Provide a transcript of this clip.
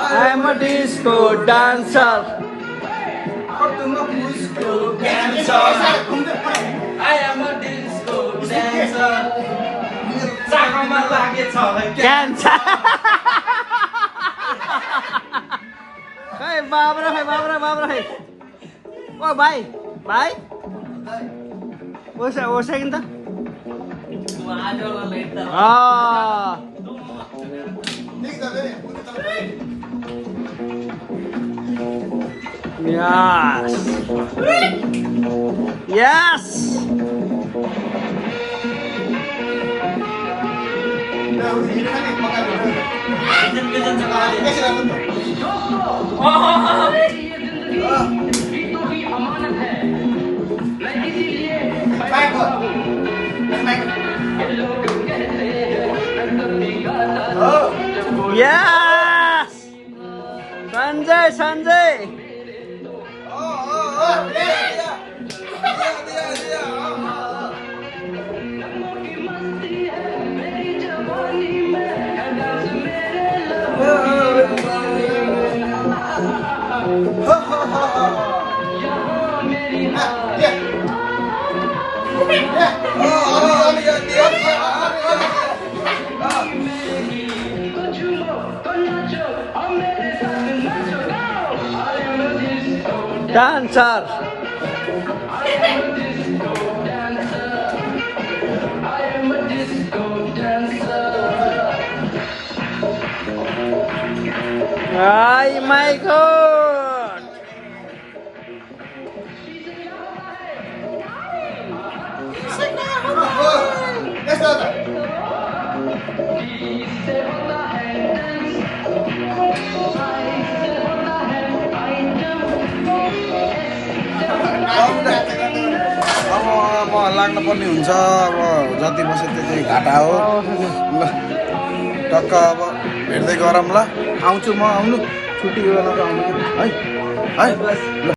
I am a disco dancer. I am a disco dancer. चाकमा लागेछ cancer खै बाब्रा खै ओ भाइ ओसा किन त Yes. Yes. Sanjay. Dancer. Ay, my God. अब लाग्न पर्ने हुन्छ अब जति बस्यो त्यति घाटा हो ल टक्क अब भेट्दै गरौँ ल आउँछु म आउनु छुट्टी बेलामा आउनु है ल